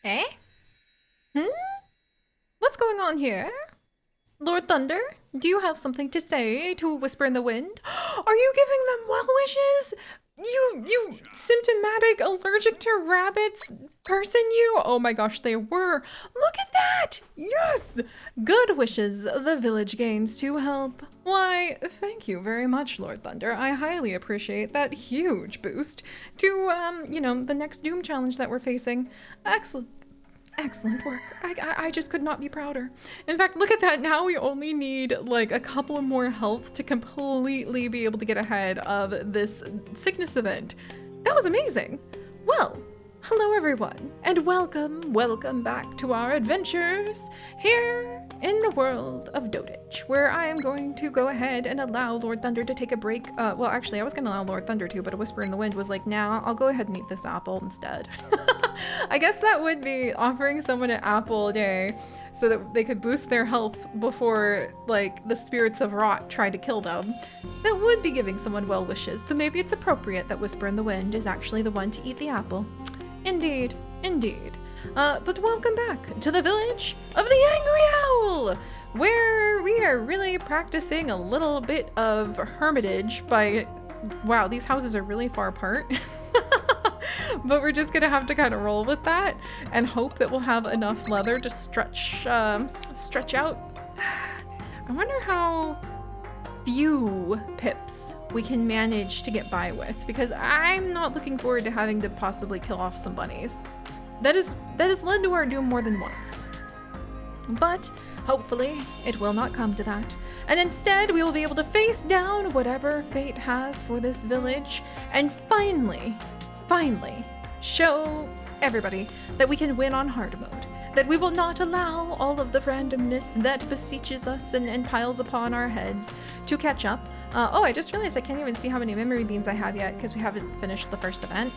Eh? Hmm? What's going on here? Lord Thunder, do you have something to say to Whisper in the Wind? Are you giving them well wishes? You symptomatic allergic to rabbits person, you? Oh my gosh, they were. Look at that! Yes! Good wishes the village gains to help. Why, thank you very much, Lord Thunder. I highly appreciate that huge boost to, the next Doom challenge that we're facing. Excellent. Excellent work. I just could not be prouder. In fact, look at that. Now we only need like a couple of more health to completely be able to get ahead of this sickness event. That was amazing. Well, hello everyone, and welcome back to our adventures here in the world of DotAGE, where I am going to go ahead and allow Lord Thunder to take a break. Well, actually, I was going to allow Lord Thunder to, but a Whisper in the Wind was like, nah, I'll go ahead and eat this apple instead. I guess that would be offering someone an apple a day so that they could boost their health before, like, the spirits of rot try to kill them. That would be giving someone well wishes, so maybe it's appropriate that Whisper in the Wind is actually the one to eat the apple. Indeed, indeed. But welcome back to the village of the Angry Owl, where we are really practicing a little bit of hermitage by... Wow, these houses are really far apart. But we're just gonna have to kind of roll with that and hope that we'll have enough leather to stretch out. I wonder how few pips we can manage to get by with, because I'm not looking forward to having to possibly kill off some bunnies. That has led to our doom more than once. But hopefully it will not come to that. And instead we will be able to face down whatever fate has for this village and finally show everybody that we can win on hard mode. That we will not allow all of the randomness that beseeches us and piles upon our heads to catch up. Oh, I just realized I can't even see how many memory beans I have yet because we haven't finished the first event.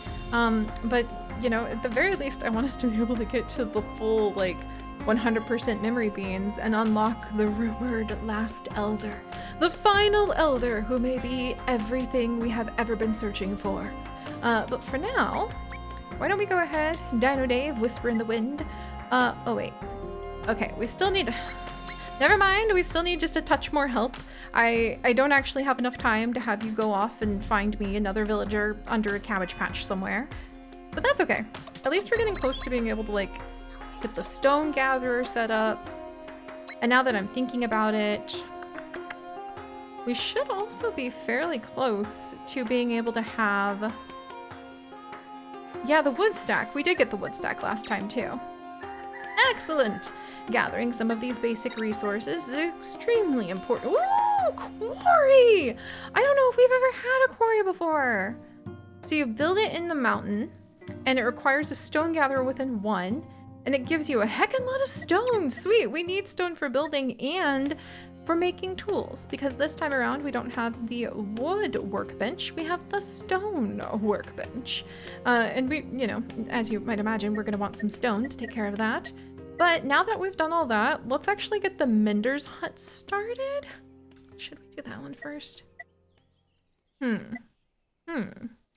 But, you know, at the very least, I want us to be able to get to the full, like, 100% memory beans and unlock the rumored last elder. The final elder who may be everything we have ever been searching for. But for now, why don't we go ahead, Dino Dave, Whisper in the Wind. Oh wait. Okay, we still need... Never mind, we still need just a touch more help. I don't actually have enough time to have you go off and find me another villager under a cabbage patch somewhere. But that's okay. At least we're getting close to being able to, like, get the stone gatherer set up. And now that I'm thinking about it, we should also be fairly close to being able to have... Yeah, the wood stack. We did get the wood stack last time too. Excellent! Gathering some of these basic resources is extremely important. Ooh, quarry! I don't know if we've ever had a quarry before. So you build it in the mountain, and it requires a stone gatherer within one, and it gives you a heckin' lot of stone. Sweet, we need stone for building and for making tools, because this time around we don't have the wood workbench, we have the stone workbench. And we, you know, as you might imagine, we're gonna want some stone to take care of that. But now that we've done all that, let's actually get the Mender's hut started. Should we do that one first?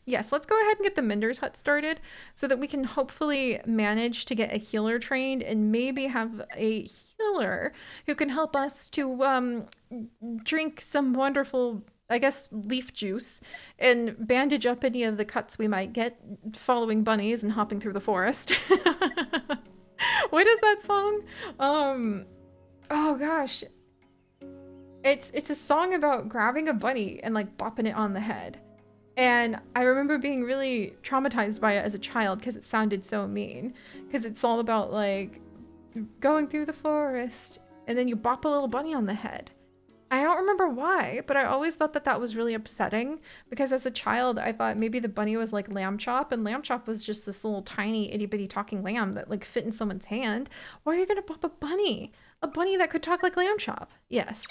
Yes, let's go ahead and get the Mender's hut started so that we can hopefully manage to get a healer trained and maybe have a healer who can help us to drink some wonderful, I guess, leaf juice and bandage up any of the cuts we might get following bunnies and hopping through the forest. What is that song? Oh gosh. It's a song about grabbing a bunny and like bopping it on the head. And I remember being really traumatized by it as a child because it sounded so mean. Because it's all about like going through the forest and then you bop a little bunny on the head. I don't remember why, but I always thought that that was really upsetting because as a child I thought maybe the bunny was like Lamb Chop, and Lamb Chop was just this little tiny itty bitty talking lamb that like fit in someone's hand. Why are you gonna bop a bunny? A bunny that could talk like Lamb Chop? Yes,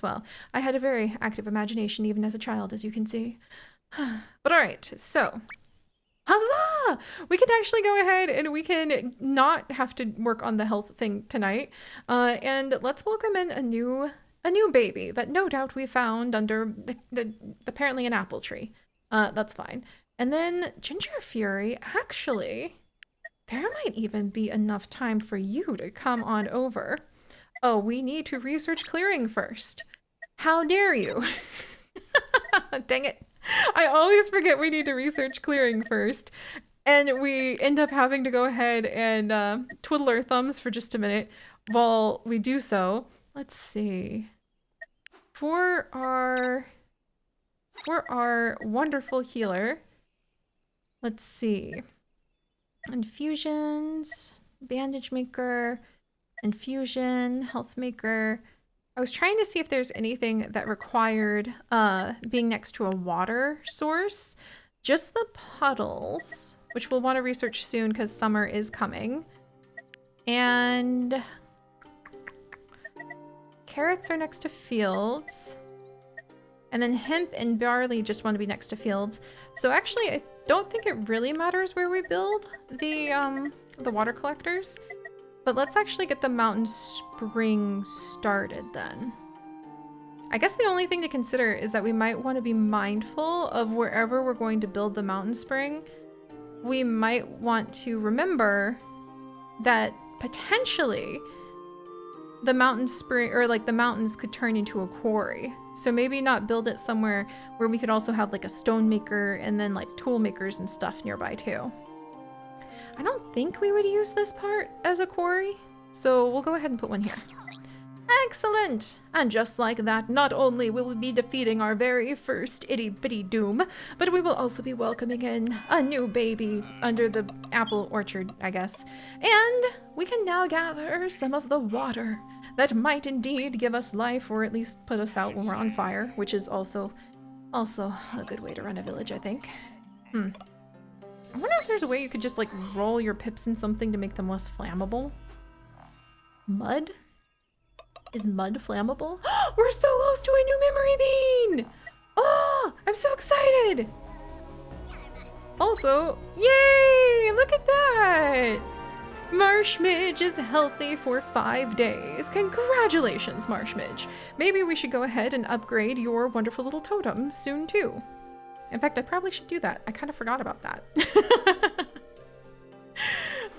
well, I had a very active imagination even as a child, as you can see. But all right, so huzzah! We can actually go ahead and we can not have to work on the health thing tonight. And let's welcome in a new baby that no doubt we found under the apparently an apple tree. That's fine. And then Ginger Fury, actually, There might even be enough time for you to come on over. Oh, we need to research clearing first. How dare you? Dang it. I always forget we need to research clearing first. And we end up having to go ahead and twiddle our thumbs for just a minute while we do so. Let's see. For our wonderful healer, let's see. Infusions, bandage maker, infusion, health maker. I was trying to see if there's anything that required being next to a water source. Just the puddles, which we'll want to research soon because summer is coming. And carrots are next to fields. And then hemp and barley just want to be next to fields. So actually, I don't think it really matters where we build the water collectors. But let's actually get the mountain spring started then. I guess the only thing to consider is that we might want to be mindful of wherever we're going to build the mountain spring. We might want to remember that potentially the mountain spring, or like the mountains could turn into a quarry. So maybe not build it somewhere where we could also have like a stone maker and then like tool makers and stuff nearby too. I don't think we would use this part as a quarry, so we'll go ahead and put one here. Excellent! And just like that, not only will we be defeating our very first itty-bitty doom, but we will also be welcoming in a new baby under the apple orchard, I guess. And we can now gather some of the water that might indeed give us life, or at least put us out when we're on fire, which is also a good way to run a village, I think. I wonder if there's a way you could just like roll your pips in something to make them less flammable. Mud? Is mud flammable? We're so close to a new memory bean! Oh, I'm so excited! Also, yay! Look at that! Marshmidge is healthy for 5 days. Congratulations, Marshmidge. Maybe we should go ahead and upgrade your wonderful little totem soon too. In fact, I probably should do that. I kind of forgot about that.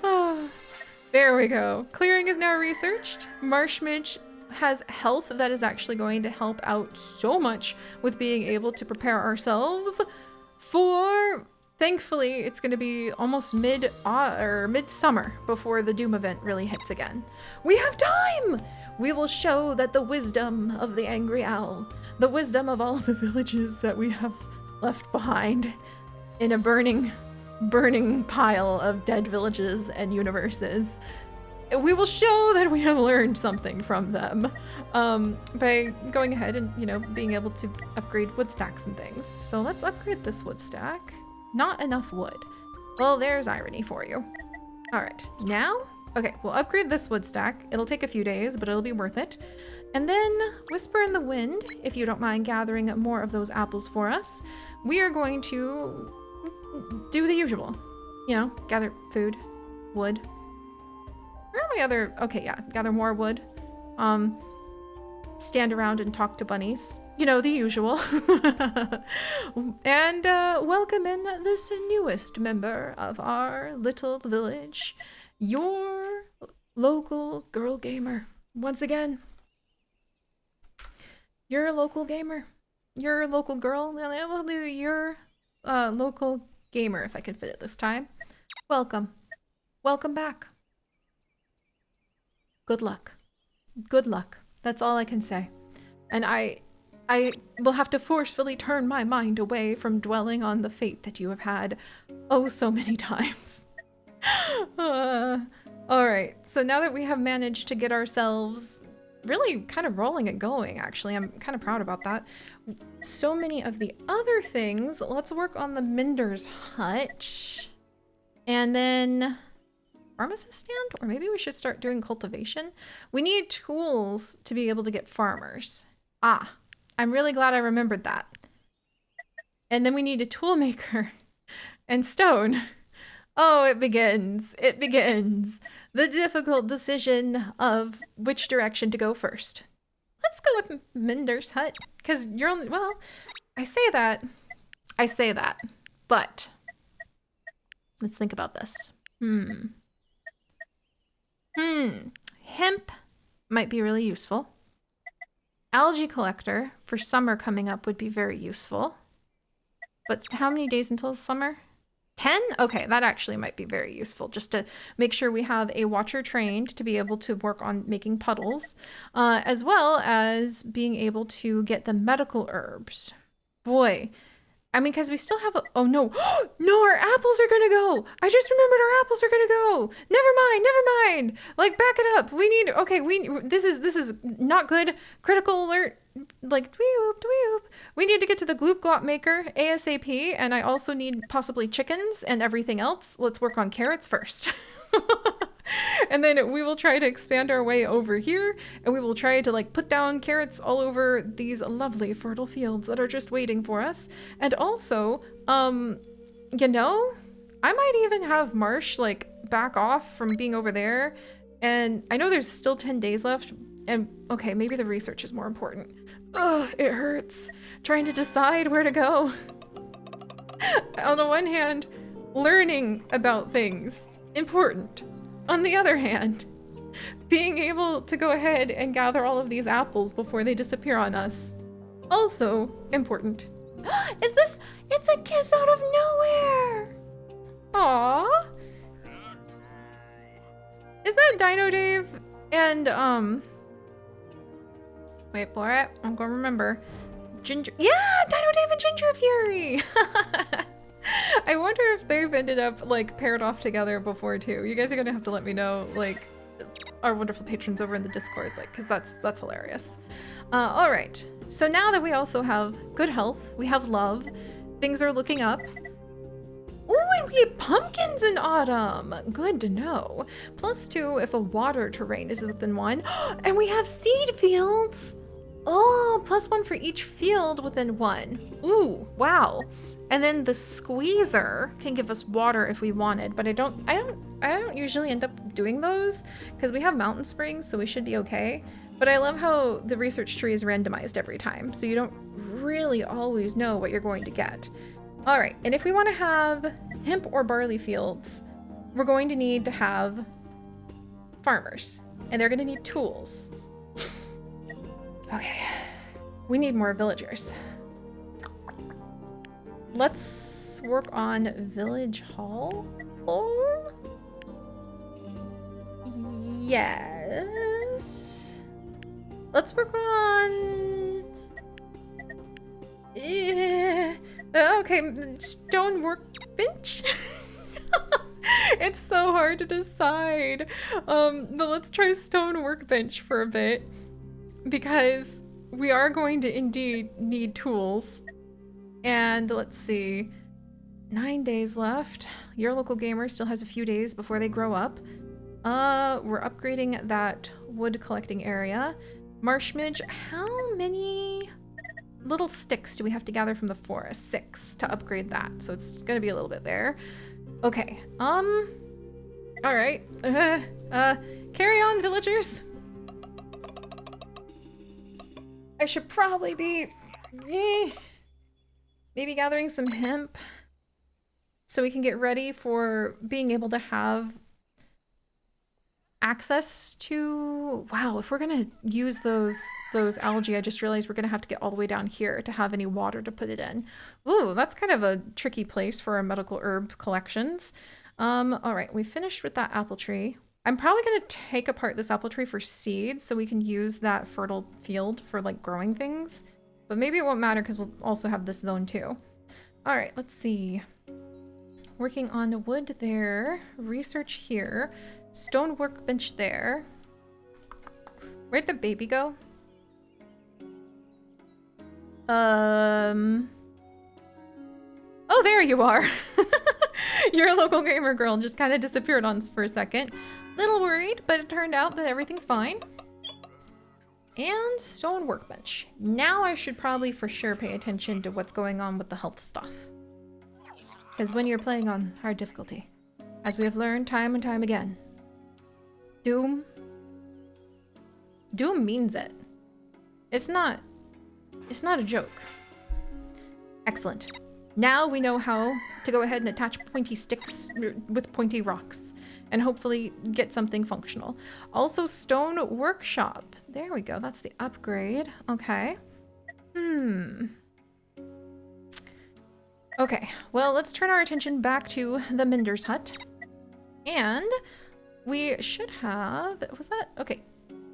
Oh, there we go. Clearing is now researched. Marshmidge has health that is actually going to help out so much with being able to prepare ourselves for, thankfully, it's going to be almost midsummer before the Doom event really hits again. We have time! We will show that the wisdom of the Angry Owl, the wisdom of all the villages that we have left behind in a burning pile of dead villages and universes. We will show that we have learned something from them by going ahead and, you know, being able to upgrade wood stacks and things. So let's upgrade this wood stack. Not enough wood. Well, there's irony for you. All right, now, okay, we'll upgrade this wood stack. It'll take a few days, but it'll be worth it. And then Whisper in the Wind, if you don't mind gathering more of those apples for us, we are going to do the usual. You know, gather food, wood. Where are my other... Okay, yeah, gather more wood. Stand around and talk to bunnies. You know, the usual. And welcome in this newest member of our little village, your local girl gamer. Once again. Your local gamer. Your local girl. We'll do your local gamer if I can fit it this time. Welcome. Welcome back. Good luck. Good luck. That's all I can say. And I will have to forcefully turn my mind away from dwelling on the fate that you have had oh so many times. Alright, so now that we have managed to get ourselves really kind of rolling and going, actually. I'm kind of proud about that. So many of the other things. Let's work on the Mender's hut. And then pharmacist stand? Or maybe we should start doing cultivation. We need tools to be able to get farmers. Ah, I'm really glad I remembered that. And then we need a tool maker and stone. Oh, it begins. It begins. The difficult decision of which direction to go first. Let's go with Mender's hut, because you're only, well, I say that, but let's think about this. Hmm. Hemp might be really useful. Algae collector for summer coming up would be very useful. But how many days until summer? 10? Okay, that actually might be very useful, just to make sure we have a watcher trained to be able to work on making puddles, as well as being able to get the medical herbs. Boy, I mean, because we still have oh no, no, our apples are gonna go. I just remembered our apples are gonna go. Never mind. Like, back it up. We need, okay, this is not good. Critical alert. Like, dwee-oop. We need to get to the gloop glop maker ASAP, and I also need possibly chickens and everything else. Let's work on carrots first. And then we will try to expand our way over here, and we will try to like put down carrots all over these lovely fertile fields that are just waiting for us. And also, you know, I might even have Marsh like back off from being over there. And I know there's still 10 days left, and okay, maybe the research is more important. Ugh, it hurts trying to decide where to go. On the one hand, learning about things, important. On the other hand, being able to go ahead and gather all of these apples before they disappear on us, also important. It's a kiss out of nowhere! Aww. Is that Dino Dave and, wait for it, I'm gonna remember. Ginger, yeah, Dino Dave and Ginger Fury! I wonder if they've ended up like paired off together before too. You guys are gonna have to let me know, like, our wonderful patrons over in the Discord, like, because that's hilarious. All right, so now that we also have good health, we have love, things are looking up. Ooh, and we get pumpkins in autumn. Good to know. +2 if a water terrain is within 1, and we have seed fields. Oh, +1 for each field within 1. Ooh, wow. And then the squeezer can give us water if we wanted, but I don't usually end up doing those because we have mountain springs, so we should be okay. But I love how the research tree is randomized every time, so you don't really always know what you're going to get. All right, and if we want to have hemp or barley fields, we're going to need to have farmers, and they're going to need tools. Okay, we need more villagers. Let's work on village hall. Oh, yes. Let's work on. Okay, stone workbench. It's so hard to decide. But let's try stone workbench for a bit because we are going to indeed need tools. And let's see, 9 days left. Your local gamer still has a few days before they grow up. We're upgrading that wood collecting area. Marshmidge, how many little sticks do we have to gather from the forest? 6 to upgrade that, so it's gonna be a little bit there. Okay, all right. Carry on, villagers. I should probably be maybe gathering some hemp so we can get ready for being able to have access to, wow, if we're gonna use those algae, I just realized we're gonna have to get all the way down here to have any water to put it in. Ooh, that's kind of a tricky place for our medical herb collections. All right, we finished with that apple tree. I'm probably gonna take apart this apple tree for seeds so we can use that fertile field for like growing things. But maybe it won't matter because we'll also have this zone too. All right, let's see. Working on wood there, research here, stone workbench there. Where'd the baby go? Oh, there you are. Your local gamer girl just kind of disappeared on us for a second. Little worried, but it turned out that everything's fine. And stone workbench. Now I should probably for sure pay attention to what's going on with the health stuff. Because when you're playing on hard difficulty, as we have learned time and time again, Doom means it. It's not a joke. Excellent. Now we know how to go ahead and attach pointy sticks with pointy rocks. and hopefully get something functional. Also, stone workshop. There we go. That's the upgrade. Okay. Okay, well, let's turn our attention back to the Minder's hut. And we should have, was that? Okay,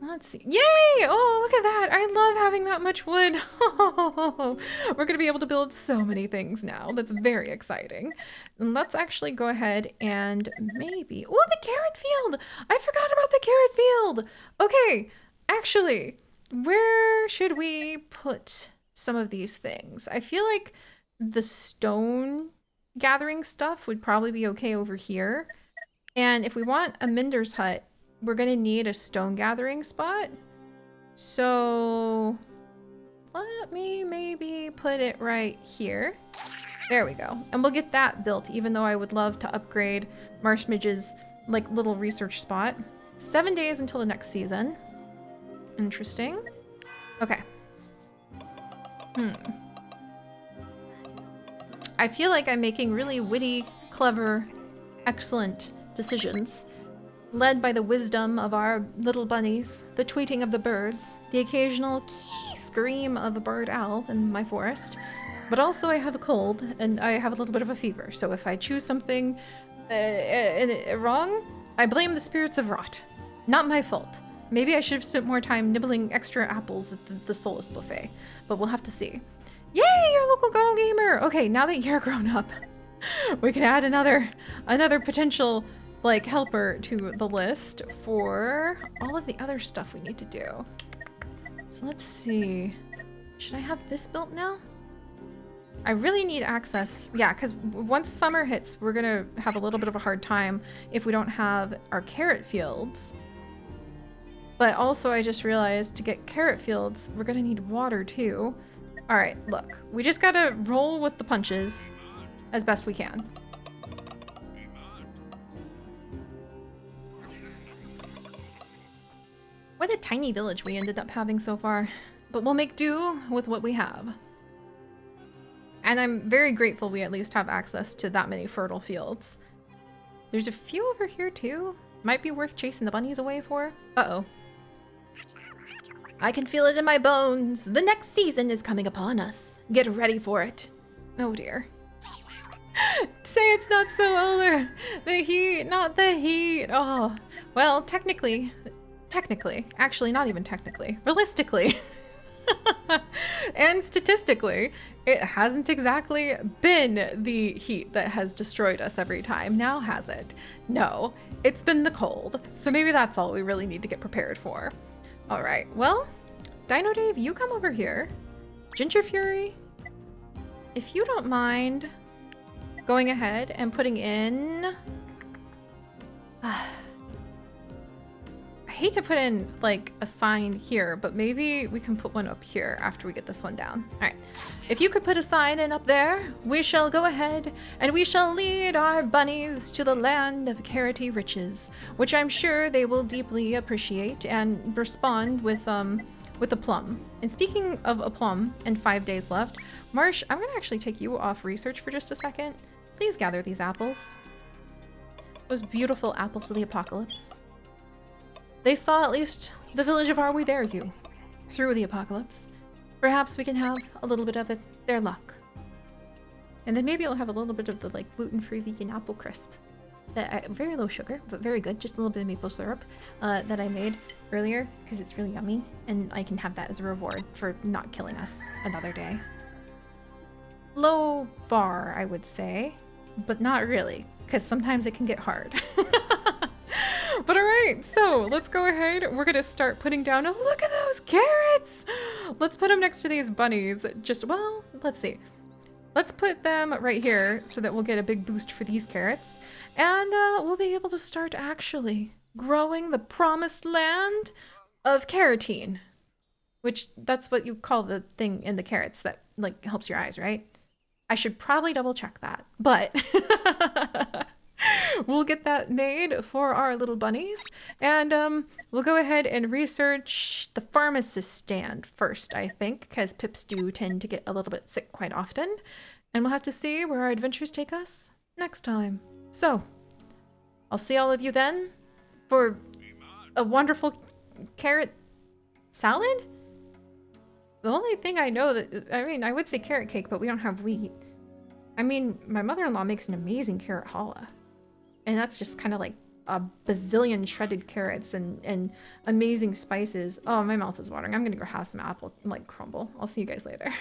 let's see. Yay! Oh, look at that. I love having that much wood. We're gonna be able to build so many things now. That's very exciting. And let's actually go ahead and maybe, oh, the carrot field. I forgot about the carrot field. Okay, actually, where should we put some of these things? I feel like the stone gathering stuff would probably be okay over here. And if we want a Minder's hut, we're gonna need a stone gathering spot. So let me maybe put it right here. There we go. And we'll get that built, even though I would love to upgrade Marshmidge's like little research spot. 7 days until the next season. Interesting. Okay. I feel like I'm making really witty, clever, excellent decisions, led by the wisdom of our little bunnies, the tweeting of the birds, the occasional kee scream of a bird owl in my forest. But also I have a cold and I have a little bit of a fever, so if I choose something wrong, I blame the spirits of rot. Not my fault. Maybe I should have spent more time nibbling extra apples at the Solus buffet, but we'll have to see. Yay, your local girl gamer! Okay, now that you're grown up, we can add another potential like helper to the list for all of the other stuff we need to do. So let's see. Should I have this built now? I really need access. Yeah, because once summer hits, we're gonna have a little bit of a hard time if we don't have our carrot fields. But also I just realized to get carrot fields, we're gonna need water too. All right, look, we just gotta roll with the punches as best we can. What a tiny village we ended up having so far, but we'll make do with what we have. And I'm very grateful we at least have access to that many fertile fields. There's a few over here too. Might be worth chasing the bunnies away for. Uh-oh. I can feel it in my bones. The next season is coming upon us. Get ready for it. Oh dear. Say it's not so older. The heat, not the heat. Oh, well, technically, actually not even technically, realistically, and statistically, it hasn't exactly been the heat that has destroyed us every time, now has it? No, it's been the cold. So maybe that's all we really need to get prepared for. All right, well, Dino Dave, you come over here. Ginger Fury, if you don't mind going ahead and putting in... I hate to put in like a sign here, but maybe we can put one up here after we get this one down. All right, if you could put a sign in up there, we shall go ahead and we shall lead our bunnies to the land of carroty riches, which I'm sure they will deeply appreciate and respond with a plum. And speaking of a plum and 5 days left, Marsh, I'm gonna actually take you off research for just a second. Please gather these apples. Those beautiful apples of the apocalypse. They saw at least the village of Are We There You through the apocalypse. Perhaps we can have a little bit of it, their luck. And then maybe I'll have a little bit of the like gluten-free vegan apple crisp. That very low sugar, but very good. Just a little bit of maple syrup that I made earlier because it's really yummy. And I can have that as a reward for not killing us another day. Low bar, I would say, but not really, because sometimes it can get hard. But all right, so let's go ahead. We're gonna start putting down, oh, look at those carrots. Let's put them next to these bunnies. Just, well, let's see. Let's put them right here so that we'll get a big boost for these carrots. And we'll be able to start actually growing the promised land of carotene, which that's what you call the thing in the carrots that like helps your eyes, right? I should probably double check that, but we'll get that made for our little bunnies. And we'll go ahead and research the pharmacist stand first, I think, because pips do tend to get a little bit sick quite often. And we'll have to see where our adventures take us next time. So, I'll see all of you then for a wonderful carrot salad? The only thing I know that, I mean, I would say carrot cake, but we don't have wheat. I mean, my mother-in-law makes an amazing carrot challah. And that's just kind of like a bazillion shredded carrots and amazing spices. Oh, my mouth is watering. I'm gonna go have some apple, like, crumble. I'll see you guys later.